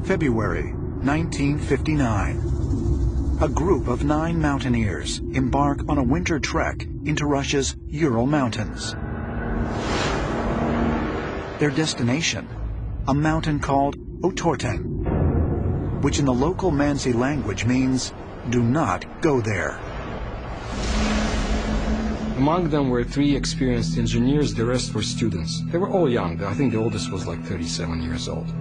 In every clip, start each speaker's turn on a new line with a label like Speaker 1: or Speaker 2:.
Speaker 1: February 1959. A group of 9 mountaineers embark on a winter trek into Russia's Ural Mountains. Their destination, a mountain called Otorten, which in the local Mansi language means, do not go there.
Speaker 2: Among them were 3 experienced engineers, the rest were students. They were all young. I think the oldest was like 37 years old.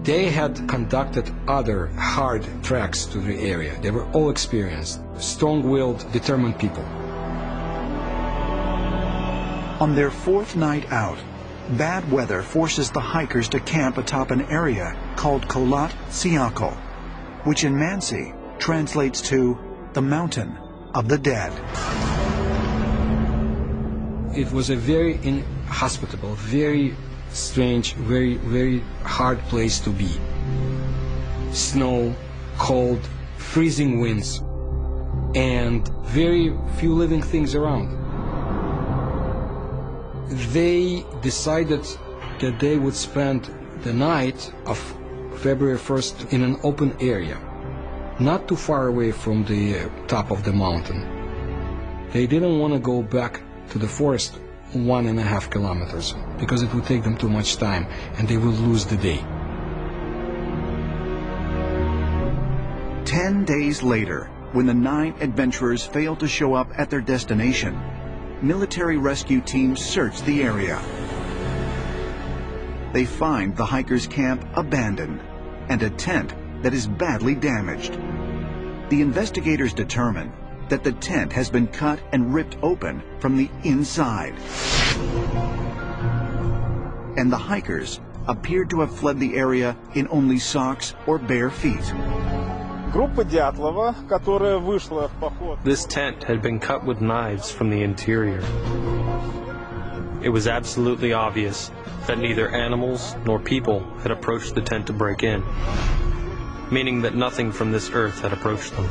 Speaker 2: They had conducted other hard treks to the area. They were all experienced, strong-willed, determined people.
Speaker 1: On their 4th night out, bad weather forces the hikers to camp atop an area called Kholat Syakhl, which in Mansi translates to the mountain of the dead.
Speaker 2: It was a very inhospitable, very strange, very hard place to be. Snow, cold, freezing winds, and very few living things around. They decided that they would spend the night of February 1st in an open area, not too far away from the top of the mountain. They didn't want to go back to the forest 1.5 kilometers because it would take them too much time and they would lose the day.
Speaker 1: 10 days later, when the 9 adventurers failed to show up at their destination, military rescue teams search the area. They find the hikers' camp abandoned and a tent that is badly damaged. The investigators determine that the tent has been cut and ripped open from the inside. And the hikers appeared to have fled the area in only socks or bare feet.
Speaker 3: This tent had been cut with knives from the interior. It was absolutely obvious that neither animals nor people had approached the tent to break in, meaning that nothing from this earth had approached them.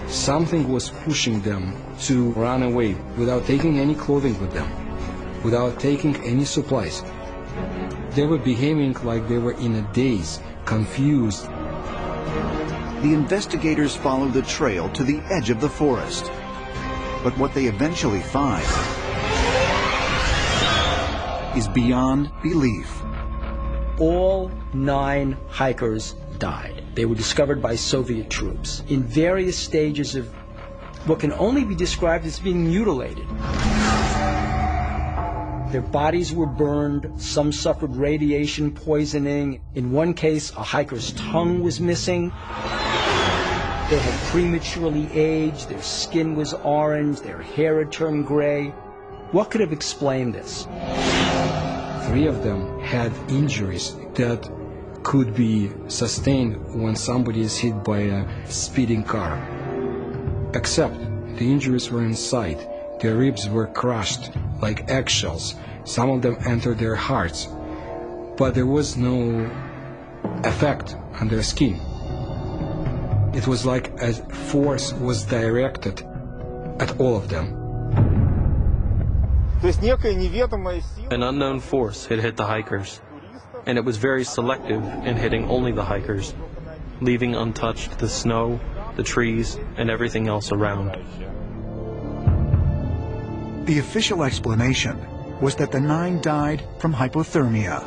Speaker 2: Something was pushing them to run away without taking any clothing with them, without taking any supplies. They were behaving like they were in a daze, confused.
Speaker 1: The investigators follow the trail to the edge of the forest. But what they eventually find is beyond belief.
Speaker 4: All 9 hikers died. They were discovered by Soviet troops in various stages of what can only be described as being mutilated. Their bodies were burned, some suffered radiation poisoning. In one case, a hiker's tongue was missing. They had prematurely aged, their skin was orange, their hair had turned gray. What could have explained this?
Speaker 2: 3 of them had injuries that could be sustained when somebody is hit by a speeding car. Except the injuries were inside. Their ribs were crushed like eggshells. Some of them entered their hearts, but there was no effect on their skin. It was like a force was directed at all of them.
Speaker 3: An unknown force had hit the hikers, and it was very selective in hitting only the hikers, leaving untouched the snow, the trees, and everything else around.
Speaker 1: The official explanation was that the 9 died from hypothermia.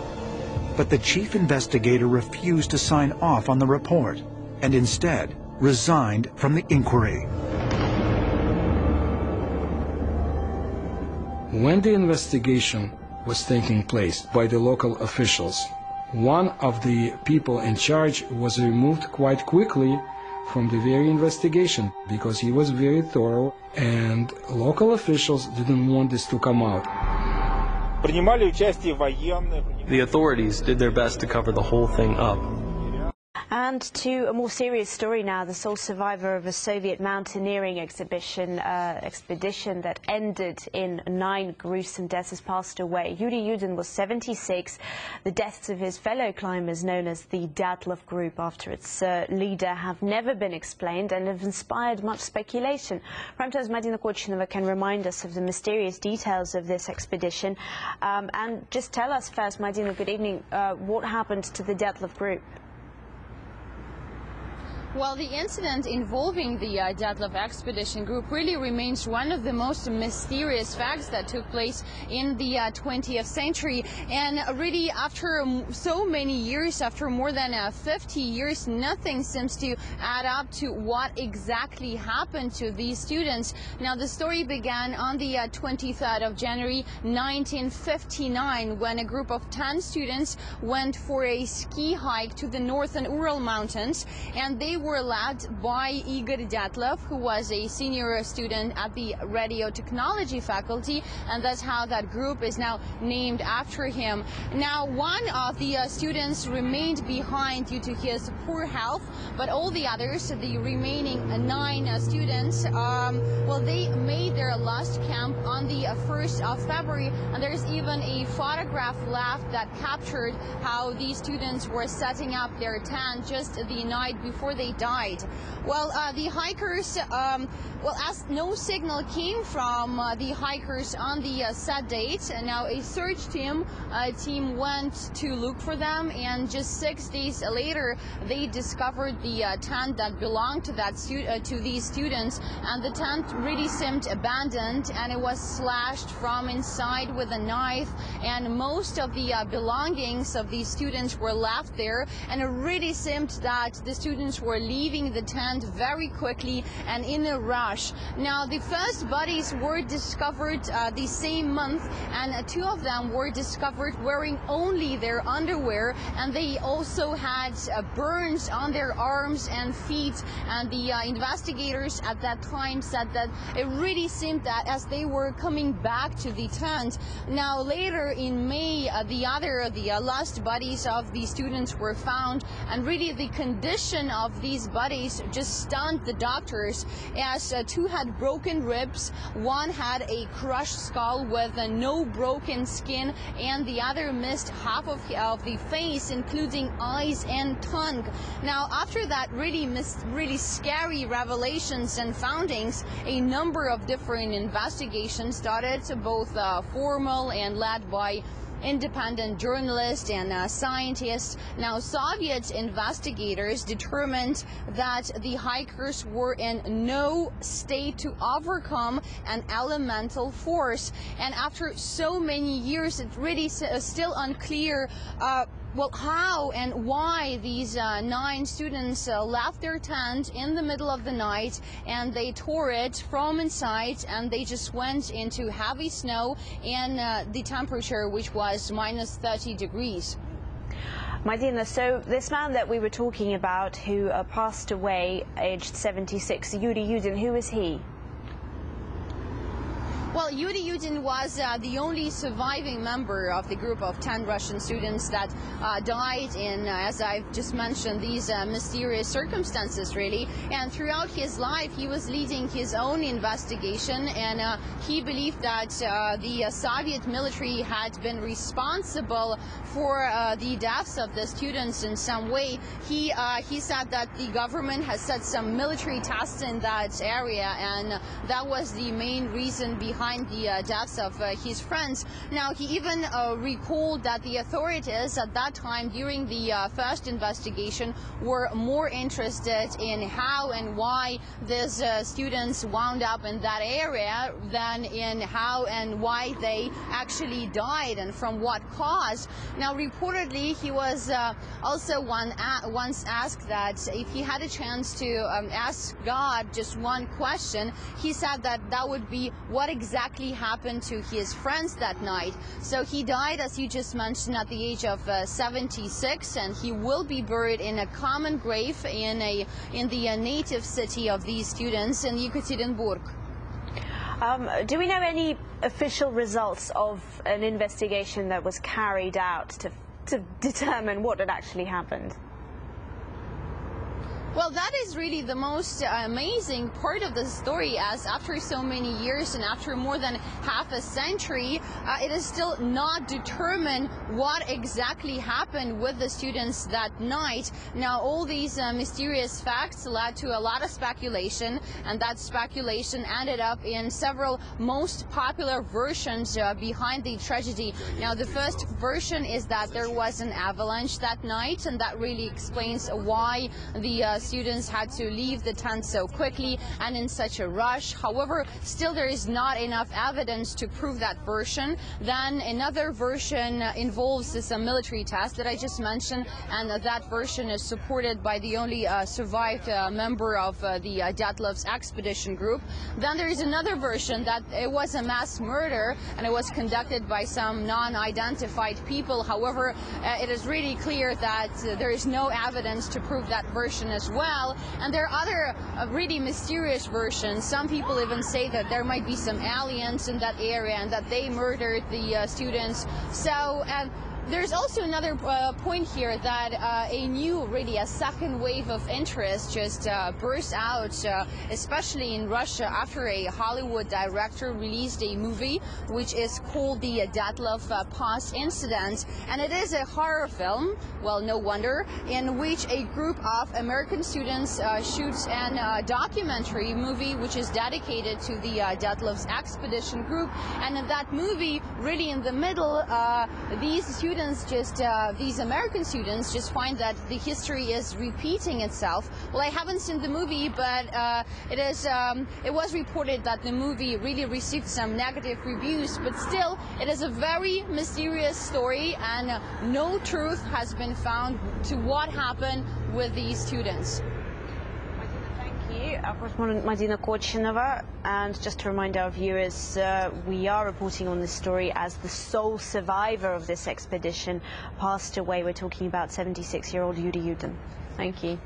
Speaker 1: But the chief investigator refused to sign off on the report and instead resigned from the inquiry.
Speaker 2: When the investigation was taking place by the local officials, one of the people in charge was removed quite quickly from the very investigation because he was very thorough and local officials didn't want this to come out.
Speaker 3: The authorities did their best to cover the whole thing up.
Speaker 5: And to a more serious story now, the sole survivor of a Soviet mountaineering expedition that ended in 9 gruesome deaths has passed away. Yuri Yudin was 76. The deaths of his fellow climbers, known as the Dyatlov Group after its leader, have never been explained and have inspired much speculation. Primetime Madina Kochinova can remind us of the mysterious details of this expedition. And just tell us first, Madina, good evening, what happened to the Dyatlov Group?
Speaker 6: Well, the incident involving the Dyatlov expedition group really remains one of the most mysterious facts that took place in the 20th century. And really, after so many years, after more than 50 years, nothing seems to add up to what exactly happened to these students. Now, the story began on the 23rd of January 1959, when a group of 10 students went for a ski hike to the northern Ural Mountains, and they were led by Igor Dyatlov, who was a senior student at the radio technology faculty, and that's how that group is now named after him. Now, one of the students remained behind due to his poor health, but all the others, the remaining 9 students, well, they made their last camp on the 1st of February, and there's even a photograph left that captured how these students were setting up their tent just the night before they died. Well, the hikers, well, as no signal came from the hikers on the set date, and now a search team went to look for them, and just 6 days later, they discovered the tent that belonged to these students, and the tent really seemed abandoned, and it was slashed from inside with a knife, and most of the belongings of these students were left there, and it really seemed that the students were leaving the tent very quickly and in a rush. Now, the first bodies were discovered the same month, and 2 of them were discovered wearing only their underwear, and they also had burns on their arms and feet, and the investigators at that time said that it really seemed that as they were coming back to the tent. Now, later in May, the last bodies of the students were found, and really the condition of these bodies just stunned the doctors, as 2 had broken ribs, 1 had a crushed skull with no broken skin, and the other missed half of the face, including eyes and tongue. Now, after that really scary revelations and foundings, a number of different investigations started, both formal and led by independent journalists and scientists. Now, Soviet investigators determined that the hikers were in no state to overcome an elemental force. And after so many years, it really is still unclear well, how and why these 9 students left their tent in the middle of the night, and they tore it from inside, and they just went into heavy snow and the temperature, which was minus 30 degrees.
Speaker 5: Madina, so this man that we were talking about who passed away aged 76, Yuri Yudin, who is he?
Speaker 6: Well, Yuri Yudin was the only surviving member of the group of 10 Russian students that died in, as I've just mentioned, these mysterious circumstances, really. And throughout his life, he was leading his own investigation, and he believed that the Soviet military had been responsible for the deaths of the students in some way. He said that the government has set some military tests in that area, and that was the main reason behind the deaths of his friends. Now, he even recalled that the authorities at that time, during the first investigation, were more interested in how and why these students wound up in that area than in how and why they actually died and from what cause. Now, reportedly, he was also once asked that if he had a chance to ask God just one question, he said that that would be what exactly happened to his friends that night. So he died, as you just mentioned, at the age of 76, and he will be buried in a common grave in the native city of these students in Yekaterinburg.
Speaker 5: Do we know any official results of an investigation that was carried out to determine what had actually happened?
Speaker 6: Well, that is really the most amazing part of the story, as after so many years and after more than half a century, it is still not determined what exactly happened with the students that night. Now, all these mysterious facts led to a lot of speculation, and that speculation ended up in several most popular versions behind the tragedy. Now, the first version is that there was an avalanche that night, and that really explains why the students had to leave the tent so quickly and in such a rush. However, still there is not enough evidence to prove that version. Then another version involves some military test that I just mentioned, and that version is supported by the only survived member of the Dyatlov expedition group. Then there is another version that it was a mass murder and it was conducted by some non-identified people. However, it is really clear that there is no evidence to prove that version as well. And there are other really mysterious versions. Some people even say that there might be some aliens in that area and that they murdered the students. So there's also another point here that a second wave of interest just burst out, especially in Russia, after a Hollywood director released a movie which is called the Dyatlov Pass Incident. And it is a horror film, well, no wonder, in which a group of American students shoots a documentary movie which is dedicated to the Dyatlov expedition group. And in that movie, really in the middle, these American students just find that the history is repeating itself. Well, I haven't seen the movie, but it was reported that the movie really received some negative reviews, but still it is a very mysterious story and no truth has been found to what happened with these students.
Speaker 5: Our correspondent Madina Korchinova, and just to remind our viewers, we are reporting on this story as the sole survivor of this expedition passed away. We're talking about 76-year-old Yuri Yudin. Thank you.